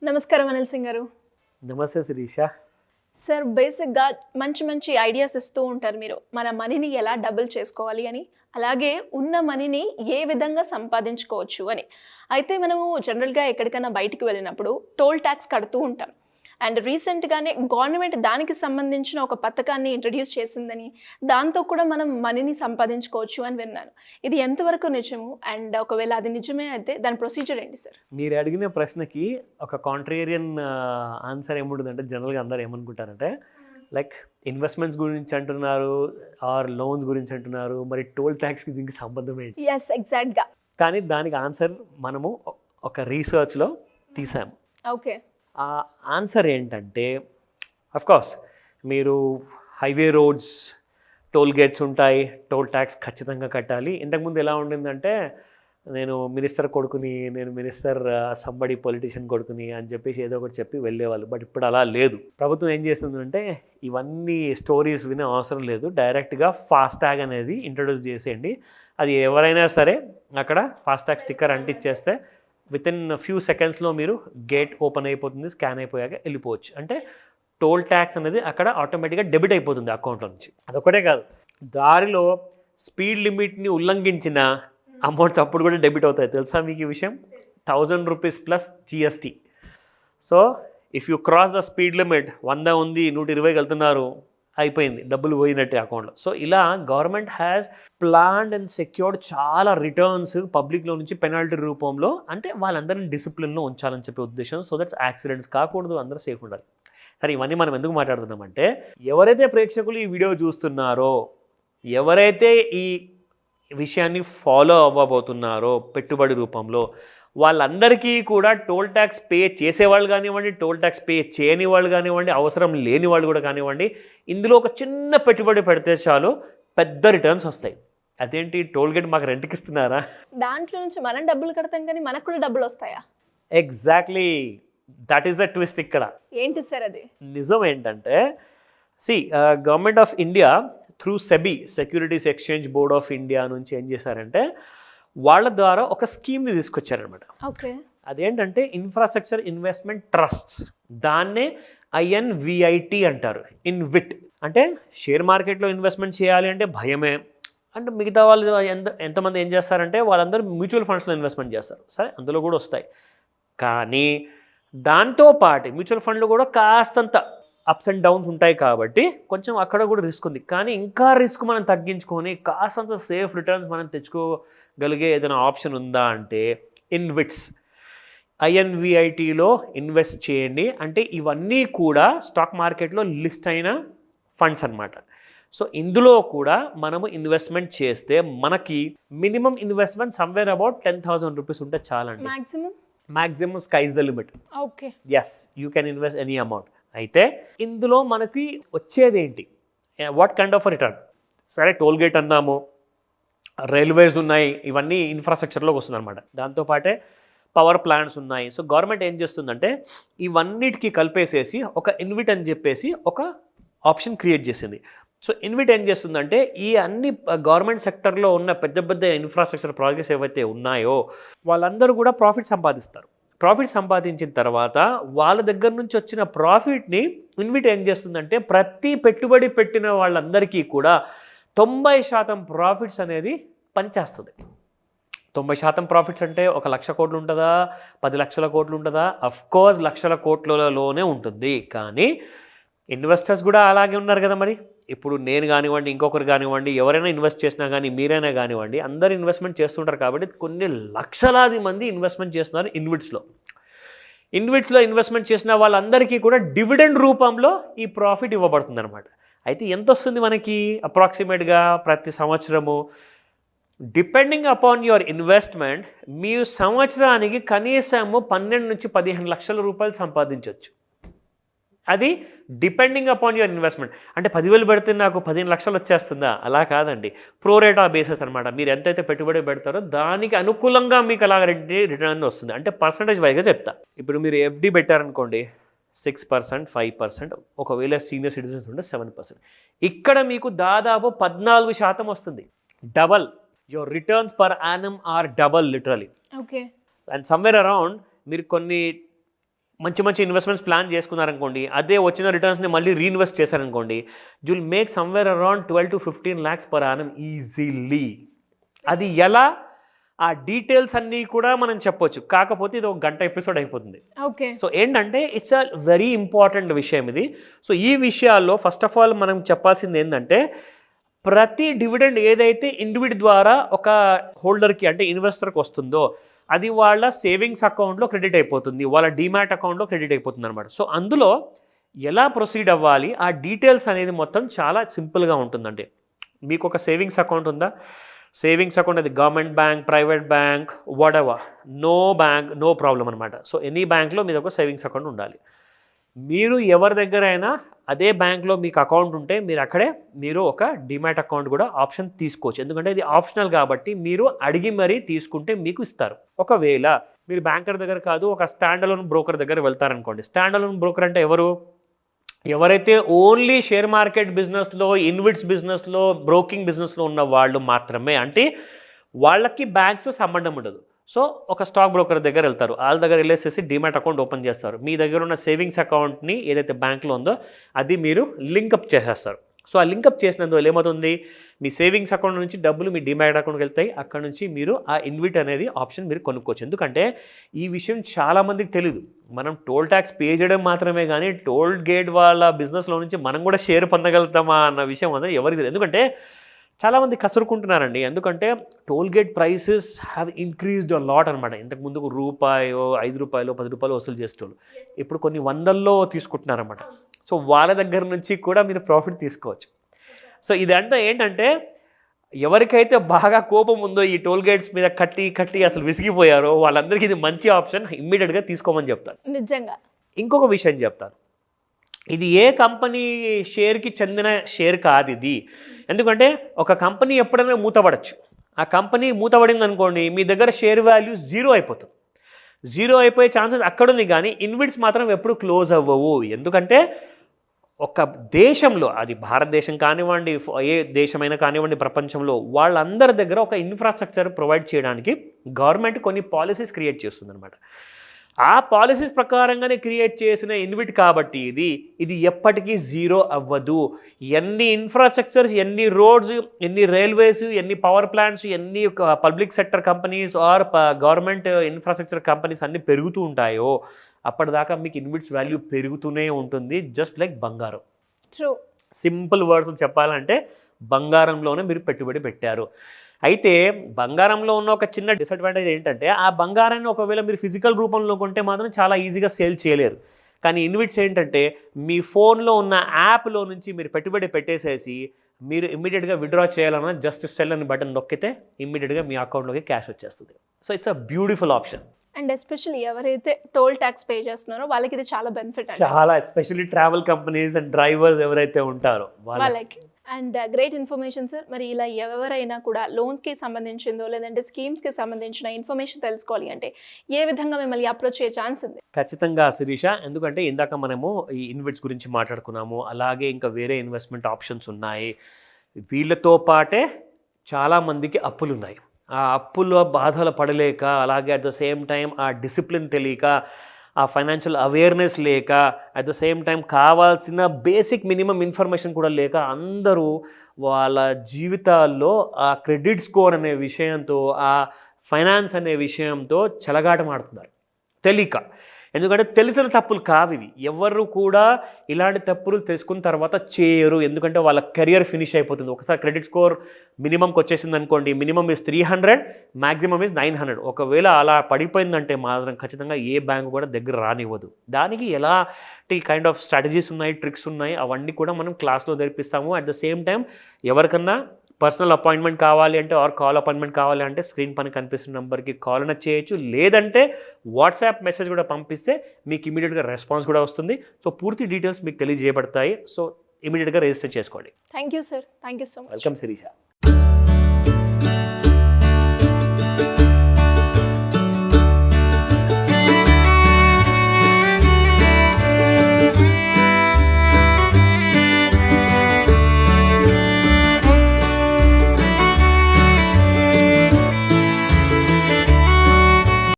నమస్కారం అనిల్ సింగ్ గారు. నమస్తే శిరీష. సార్, బేసిక్గా మంచి ఐడియాస్ ఇస్తూ ఉంటారు మీరు. మన మనీని ఎలా డబుల్ చేసుకోవాలి అని, అలాగే ఉన్న మనీని ఏ విధంగా సంపాదించుకోవచ్చు అని. అయితే మనము జనరల్గా ఎక్కడికైనా బయటికి వెళ్ళినప్పుడు టోల్ ట్యాక్స్ కడుతూ ఉంటాం. అండ్ రీసెంట్గానే గవర్నమెంట్ దానికి సంబంధించిన ఒక పథకాన్ని ఇంట్రడ్యూస్ చేసిందని, దాంతో కూడా మనం మనీని సంపాదించుకోవచ్చు అని విన్నాను. ఇది ఎంతవరకు నిజము? అండ్ ఒకవేళ అది నిజమే అయితే దాని ప్రొసీజర్ ఏంటి సార్? మీరు అడిగిన ప్రశ్నకి ఒక కాంట్రేరియన్ ఆన్సర్ ఏముంటుందంటే, జనరల్గా అందరూ ఏమనుకుంటారంటే లైక్ ఇన్వెస్ట్మెంట్స్ గురించి అంటున్నారు ఆర్ లోన్స్ గురించి అంటున్నారు, మరి టోల్ ట్యాక్స్కి దీనికి సంబంధం ఏంటి? ఎస్, ఎగ్జాక్ట్గా. కానీ దానికి ఆన్సర్ మనము ఒక రీసెర్చ్లో తీసాము. ఓకే. ఆ ఆన్సర్ ఏంటంటే, అఫ్కోర్స్ మీరు హైవే రోడ్స్, టోల్ గేట్స్ ఉంటాయి, టోల్ ట్యాక్స్ ఖచ్చితంగా కట్టాలి. ఇంతకుముందు ఎలా ఉండిందంటే, నేను మినిస్టర్ కొడుకుని, నేను మినిస్టర్ సంబడి పొలిటీషియన్ కొడుకుని అని చెప్పేసి ఏదో ఒకటి చెప్పి వెళ్ళేవాళ్ళు. బట్ ఇప్పుడు అలా లేదు. ప్రభుత్వం ఏం చేస్తుందంటే, ఇవన్నీ స్టోరీస్ వినే అవసరం లేదు, డైరెక్ట్గా ఫాస్టాగ్ అనేది ఇంట్రడ్యూస్ చేసేయండి. అది ఎవరైనా సరే అక్కడ ఫాస్టాగ్ స్టిక్కర్ అంటించేస్తే వితిన్ ఫ్యూ సెకండ్స్లో మీరు గేట్ ఓపెన్ అయిపోతుంది, స్కాన్ అయిపోయాక వెళ్ళిపోవచ్చు. అంటే టోల్ ట్యాక్స్ అనేది అక్కడ ఆటోమేటిక్గా డెబిట్ అయిపోతుంది అకౌంట్లో నుంచి. అదొకటే కాదు, దారిలో స్పీడ్ లిమిట్ని ఉల్లంఘించిన అమౌంట్స్ అప్పుడు కూడా డెబిట్ అవుతాయి. తెలుసా మీకు ఈ విషయం? 1000 rupees plus GST. So if you cross the speed limit, 100 ఉంది 120కి వెళ్తున్నారు, అయిపోయింది, డబ్బులు పోయినట్టే అకౌంట్లో. సో ఇలా government has planned and secured చాలా రిటర్న్స్ పబ్లిక్లో నుంచి పెనాల్టీ రూపంలో, అంటే వాళ్ళందరినీ డిసిప్లిన్లో ఉంచాలని చెప్పే ఉద్దేశం. సో దట్స్ యాక్సిడెంట్స్ కాకూడదు, అందరూ సేఫ్ ఉండాలి. సరే, ఇవన్నీ మనం ఎందుకు మాట్లాడుతున్నామంటే, ఎవరైతే ప్రేక్షకులు ఈ వీడియో చూస్తున్నారో, ఎవరైతే ఈ విషయాన్ని ఫాలో అవ్వబోతున్నారో పెట్టుబడి రూపంలో, వాళ్ళందరికీ కూడా టోల్ ట్యాక్స్ పే చేసేవాళ్ళు కానివ్వండి, టోల్ ట్యాక్స్ పే చేయని వాళ్ళు కానివ్వండి, అవసరం లేని వాళ్ళు కూడా కానివ్వండి, ఇందులో ఒక చిన్న పెట్టుబడి పెడితే చాలు పెద్ద రిటర్న్స్ వస్తాయి. అదేంటి, టోల్ గేట్ మాకు రెంట్కి ఇస్తున్నారా? దాంట్లో నుంచి మనం డబ్బులు కడతాం కానీ మనకు కూడా డబ్బులు వస్తాయా? Exactly, that is the twist ఇక్కడ. ఏంటి సార్ అది? నిజం ఏంటంటే, government of India through SEBI, securities exchange board of India నుంచి ఏం చేశారంటే, వాళ్ళ ద్వారా ఒక స్కీమ్ని తీసుకొచ్చారనమాట. ఓకే. అదేంటంటే ఇన్ఫ్రాస్ట్రక్చర్ ఇన్వెస్ట్మెంట్ ట్రస్ట్స్. దాన్నే INVIT అంటారు. ఇన్విట్ అంటే షేర్ మార్కెట్లో ఇన్వెస్ట్మెంట్ చేయాలి అంటే భయమే. అంటే మిగతా వాళ్ళు ఎంతమంది ఏం చేస్తారంటే, వాళ్ళందరూ మ్యూచువల్ ఫండ్స్లో ఇన్వెస్ట్మెంట్ చేస్తారు. సరే, అందులో కూడా వస్తాయి. కానీ దాంతోపాటు మ్యూచువల్ ఫండ్లు కూడా కాస్తంత అప్స్ అండ్ డౌన్స్ ఉంటాయి కాబట్టి కొంచెం అక్కడ కూడా రిస్క్ ఉంది. కానీ ఇంకా రిస్క్ మనం తగ్గించుకొని కాస్తంత సేఫ్ రిటర్న్స్ మనం తెచ్చుకోగలిగే ఏదైనా ఆప్షన్ ఉందా అంటే ఇన్విట్స్, INVITలో ఇన్వెస్ట్ చేయండి. అంటే ఇవన్నీ కూడా స్టాక్ మార్కెట్లో లిస్ట్ అయిన ఫండ్స్ అన్నమాట. సో ఇందులో కూడా మనము ఇన్వెస్ట్మెంట్ చేస్తే మనకి minimum investment somewhere about 10,000 rupees ఉంటే చాలండి. Maximum sky's the limit. Okay. Yes, you can invest any amount. అయితే ఇందులో మనకి వచ్చేది ఏంటి, వాట్ కైండ్ ఆఫ్ రిటర్న్? సరే, టోల్ గేట్ అన్నాము, రైల్వేస్ ఉన్నాయి, ఇవన్నీ ఇన్ఫ్రాస్ట్రక్చర్లోకి వస్తుంది అనమాట. దాంతోపాటే పవర్ ప్లాంట్స్ ఉన్నాయి. సో గవర్నమెంట్ ఏం చేస్తుందంటే, ఇవన్నిటికీ కలిపేసేసి ఒక ఇన్విట్ అని చెప్పేసి ఒక ఆప్షన్ క్రియేట్ చేసింది. సో ఇన్విట్ ఏం చేస్తుందంటే, ఈ అన్ని గవర్నమెంట్ సెక్టర్లో ఉన్న పెద్ద పెద్ద ఇన్ఫ్రాస్ట్రక్చర్ ప్రాజెక్ట్స్ ఏవైతే ఉన్నాయో వాళ్ళందరూ కూడా ప్రాఫిట్ సంపాదిస్తారు. ప్రాఫిట్ సంపాదించిన తర్వాత వాళ్ళ దగ్గర నుంచి వచ్చిన ప్రాఫిట్ని ఇన్విట్ ఏం చేస్తుందంటే, ప్రతి పెట్టుబడి పెట్టిన వాళ్ళందరికీ కూడా 90% ప్రాఫిట్స్ అనేది పనిచేస్తుంది. 90% ప్రాఫిట్స్ అంటే 1,00,000 కోట్లు ఉంటుందా, 10 లక్షల కోట్లు ఉంటుందా? అఫ్కోర్స్ లక్షల కోట్లలోనే ఉంటుంది. కానీ ఇన్వెస్టర్స్ కూడా అలాగే ఉన్నారు కదా. మరి ఇప్పుడు నేను కానివ్వండి, ఇంకొకరు కానివ్వండి, ఎవరైనా ఇన్వెస్ట్ చేసినా కానీ, మీరైనా కానివ్వండి, అందరు ఇన్వెస్ట్మెంట్ చేస్తుంటారు. కాబట్టి కొన్ని లక్షలాది మంది ఇన్వెస్ట్మెంట్ చేస్తున్నారు ఇన్విట్స్లో. ఇన్వెస్ట్మెంట్ చేసిన వాళ్ళందరికీ కూడా డివిడెండ్ రూపంలో ఈ ప్రాఫిట్ ఇవ్వబడుతుంది అనమాట. అయితే ఎంత వస్తుంది మనకి అప్రాక్సిమేట్గా ప్రతి సంవత్సరము? డిపెండింగ్ అపాన్ యువర్ ఇన్వెస్ట్మెంట్, మీరు సంవత్సరానికి కనీసము 12 నుంచి 15 లక్షల రూపాయలు సంపాదించవచ్చు. అది డిపెండింగ్ అపాన్ యువర్ ఇన్వెస్ట్మెంట్. అంటే 10,000 పెడితే నాకు 15 లక్షలు వచ్చేస్తుందా? అలా కాదండి, ప్రోరేటా బేసిస్ అనమాట. మీరు ఎంతైతే పెట్టుబడి పెడతారో దానికి అనుకూలంగా మీకు అలా రిటర్న్ వస్తుంది. అంటే పర్సంటేజ్ వైజ్గా చెప్తా. ఇప్పుడు మీరు FD పెట్టారనుకోండి, 6%, 5%, ఒకవేళ సీనియర్ సిటిజన్స్ ఉంటే 7%. ఇక్కడ మీకు దాదాపు 14% వస్తుంది. Double. Your returns per annum or double literally. Okay. And somewhere around మీరు కొన్ని మంచి మంచి ఇన్వెస్ట్మెంట్స్ ప్లాన్ చేసుకున్నారనుకోండి, అదే వచ్చిన రిటర్న్స్ని మళ్ళీ రీఇన్వెస్ట్ చేశారనుకోండి, you will make somewhere around 12 to 15 lakhs per annum easily. అది ఎలా, ఆ డీటెయిల్స్ అన్నీ కూడా మనం చెప్పొచ్చు, కాకపోతే ఇది ఒక గంట ఎపిసోడ్ అయిపోతుంది. ఓకే. సో ఏంటంటే ఇట్స్ అ వెరీ ఇంపార్టెంట్ విషయం ఇది. సో ఈ విషయాల్లో ఫస్ట్ ఆఫ్ ఆల్ మనం చెప్పాల్సింది ఏంటంటే, ప్రతి డివిడెండ్ ఏదైతే ఇండివిడ్ ద్వారా ఒక హోల్డర్కి అంటే ఇన్వెస్టర్కి వస్తుందో అది వాళ్ళ సేవింగ్స్ అకౌంట్లో క్రెడిట్ అయిపోతుంది, వాళ్ళ డీమ్యాట్ అకౌంట్లో క్రెడిట్ అయిపోతుంది అనమాట. సో అందులో ఎలా ప్రొసీడ్ అవ్వాలి, ఆ డీటెయిల్స్ అనేది మొత్తం చాలా సింపుల్గా ఉంటుందండి. మీకు ఒక సేవింగ్స్ అకౌంట్ ఉందా, సేవింగ్స్ అకౌంట్ అది government bank, private bank, whatever, no bank no problem అనమాట. సో ఎనీ బ్యాంక్లో మీద ఒక సేవింగ్స్ అకౌంట్ ఉండాలి. మీరు ఎవరి దగ్గర అయినా అదే బ్యాంక్లో మీకు అకౌంట్ ఉంటే మీరు అక్కడే మీరు ఒక డిమాట్ అకౌంట్ కూడా ఆప్షన్ తీసుకోవచ్చు, ఎందుకంటే ఇది ఆప్షనల్ కాబట్టి మీరు అడిగి మరీ తీసుకుంటే మీకు ఇస్తారు. ఒకవేళ మీరు బ్యాంకర్ దగ్గర కాదు, ఒక స్టాండ్ అలోన్ బ్రోకర్ దగ్గర వెళ్తారనుకోండి. స్టాండ్ అలోన్ బ్రోకర్ అంటే ఎవరైతే ఓన్లీ షేర్ మార్కెట్ బిజినెస్లో, ఇన్విట్స్ బిజినెస్లో, బ్రోకింగ్ బిజినెస్లో ఉన్న వాళ్ళు మాత్రమే, అంటే వాళ్ళకి బ్యాంక్స్తో సంబంధం ఉండదు. సో ఒక స్టాక్ బ్రోకర్ దగ్గర వెళ్తారు, వాళ్ళ దగ్గర వెళ్ళేసేసి డిమాట్ అకౌంట్ ఓపెన్ చేస్తారు. మీ దగ్గర ఉన్న సేవింగ్స్ అకౌంట్ని ఏదైతే బ్యాంక్లో ఉందో అది మీరు లింకప్ చేసేస్తారు. సో ఆ లింకప్ చేసినందువల్ల ఏమవుతుంది, మీ సేవింగ్స్ అకౌంట్ నుంచి డబ్బులు మీ డిమాట్ అకౌంట్కి వెళ్తాయి. అక్కడ నుంచి మీరు ఆ ఇన్విట్ అనేది ఆప్షన్ మీరు కొనుక్కోవచ్చు. ఎందుకంటే ఈ విషయం చాలామందికి తెలియదు. మనం టోల్ ట్యాక్స్ పే చేయడం మాత్రమే కానీ టోల్ గేట్ వాళ్ళ బిజినెస్లో నుంచి మనం కూడా షేర్ పొందగలుగుతామా అన్న విషయం అందరూ ఎవరికి తెలియదు. ఎందుకంటే చాలామంది కసురుకుంటున్నారండి, ఎందుకంటే toll gate prices have increased a lot అనమాట. ఇంతకుముందు ₹1, ₹5, ₹10 వసూలు చేసేటోళ్ళు ఇప్పుడు కొన్ని వందల్లో తీసుకుంటున్నారన్నమాట. సో వాళ్ళ దగ్గర నుంచి కూడా మీరు ప్రాఫిట్ తీసుకోవచ్చు. సో ఇదంతా ఏంటంటే ఎవరికైతే బాగా కోపం ఉందో ఈ టోల్ గేట్స్ మీద కట్టి అసలు విసిగిపోయారో వాళ్ళందరికీ ఇది మంచి ఆప్షన్, ఇమ్మీడియట్గా తీసుకోమని చెప్తాను. నిజంగా ఇంకొక విషయం చెప్తాను, ఇది ఏ కంపెనీ షేర్కి చెందిన షేర్ కాదు ఇది. ఎందుకంటే ఒక కంపెనీ ఎప్పుడైనా మూతపడచ్చు. ఆ కంపెనీ మూతపడింది అనుకోండి, మీ దగ్గర షేర్ వాల్యూ జీరో అయిపోతుంది. జీరో అయిపోయే ఛాన్సెస్ అక్కడుంది, కానీ ఇన్విట్స్ మాత్రం ఎప్పుడు క్లోజ్ అవ్వవు. ఎందుకంటే ఒక దేశంలో, అది భారతదేశం కానివ్వండి, ఏ దేశమైనా కానివ్వండి ప్రపంచంలో, వాళ్ళందరి దగ్గర ఒక ఇన్ఫ్రాస్ట్రక్చర్ ప్రొవైడ్ చేయడానికి గవర్నమెంట్ కొన్ని పాలసీస్ క్రియేట్ చేస్తుంది అనమాట. ఆ పాలసీస్ ప్రకారంగానే క్రియేట్ చేసిన ఇన్విట్ కాబట్టి ఇది ఎప్పటికీ జీరో అవ్వదు. ఎన్ని ఇన్ఫ్రాస్ట్రక్చర్స్, ఎన్ని రోడ్స్, ఎన్ని రైల్వేస్, ఎన్ని పవర్ ప్లాంట్స్, ఎన్ని public sector companies or government infrastructure companies అన్నీ పెరుగుతూ ఉంటాయో అప్పటిదాకా మీకు ఇన్విట్స్ వాల్యూ పెరుగుతూనే ఉంటుంది, జస్ట్ లైక్ బంగారం. ట్రూ. సింపుల్ వర్డ్స్ చెప్పాలంటే బంగారంలోనే మీరు పెట్టుబడి పెట్టారు. అయితే బంగారంలో ఉన్న ఒక చిన్న డిసడ్వాంటేజ్ ఏంటంటే, ఆ బంగారాన్ని ఒకవేళ మీరు ఫిజికల్ రూపంలో కొంటే మాత్రం చాలా ఈజీగా సేల్ చేయలేరు. కానీ ఇన్విట్స్ ఏంటంటే, మీ ఫోన్లో ఉన్న యాప్లో నుంచి మీరు పెట్టుబడి పెట్టేసేసి మీరు ఇమ్మీడియట్గా విత్డ్రా చేయాలన్నా జస్ట్ సెల్ అని బటన్ నొక్కితే ఇమ్మీడియట్గా మీ అకౌంట్లోకి క్యాష్ వచ్చేస్తుంది. So it's a beautiful option. And especially ఎవరైతే టోల్ ట్యాక్స్ పే చేస్తున్నారో వాళ్ళకి ఇది చాలా బెనిఫిట్, చాలా especially travel companies and drivers ఎవరైతే ఉంటారో వాళ్ళకి. And great information sir. మరి ఇలా ఎవరైనా కూడా లోన్స్కి సంబంధించిందో లేదంటే స్కీమ్స్కి సంబంధించిన ఇన్ఫర్మేషన్ తెలుసుకోవాలి అంటే ఏ విధంగా మిమ్మల్ని అప్రోచ్ అయ్యే ఛాన్స్ ఉంది? ఖచ్చితంగా శిరీష, ఎందుకంటే ఇందాక మనము ఈ ఇన్వెట్స్ గురించి మాట్లాడుకున్నాము, అలాగే ఇంకా వేరే ఇన్వెస్ట్మెంట్ ఆప్షన్స్ ఉన్నాయి. వీళ్ళతో పాటే చాలామందికి అప్పులు ఉన్నాయి. ఆ అప్పుల బాధలు పడలేక, అలాగే అట్ ద సేమ్ టైం ఆ డిసిప్లిన్ తెలియక, ఆ ఫైనాన్షియల్ అవేర్నెస్ లేక, అట్ ద సేమ్ టైం కావాల్సిన బేసిక్ మినిమం ఇన్ఫర్మేషన్ కూడా లేక అందరూ వాళ్ళ జీవితాల్లో ఆ క్రెడిట్ స్కోర్ అనే విషయంతో, ఆ ఫైనాన్స్ అనే విషయంతో చెలగాటమాడుతున్నారు తెలియక. ఎందుకంటే తెలిసిన తప్పులు కావు ఇవి. ఎవరు కూడా ఇలాంటి తప్పులు తెలుసుకున్న తర్వాత చేయరు, ఎందుకంటే వాళ్ళ కెరియర్ ఫినిష్ అయిపోతుంది. ఒకసారి క్రెడిట్ స్కోర్ మినిమంకి వచ్చేసింది అనుకోండి, మినిమం ఇస్ 300, మ్యాక్సిమం ఇస్ 900. ఒకవేళ అలా పడిపోయిందంటే మాత్రం ఖచ్చితంగా ఏ బ్యాంకు కూడా దగ్గర రానివ్వదు. దానికి ఎలాంటి కైండ్ ఆఫ్ స్ట్రాటజీస్ ఉన్నాయి, ట్రిక్స్ ఉన్నాయి, అవన్నీ కూడా మనం క్లాస్లో నేర్పిస్తాము. అట్ ద సేమ్ టైం ఎవరికన్నా పర్సనల్ అపాయింట్మెంట్ కావాలి అంటే ఆర్ కాల్ అపాయింట్మెంట్ కావాలి అంటే స్క్రీన్ పైన కనిపిస్తున్న నెంబర్కి కాల్ అయినా చేయొచ్చు, లేదంటే వాట్సాప్ మెసేజ్ కూడా పంపిస్తే మీకు ఇమీడియట్గా రెస్పాన్స్ కూడా వస్తుంది. సో పూర్తి డీటెయిల్స్ మీకు తెలియజేయబడతాయి. సో ఇమీడియట్గా రిజిస్టర్ చేసుకోండి. Thank you sir. Thank you so much. Welcome Sirisha.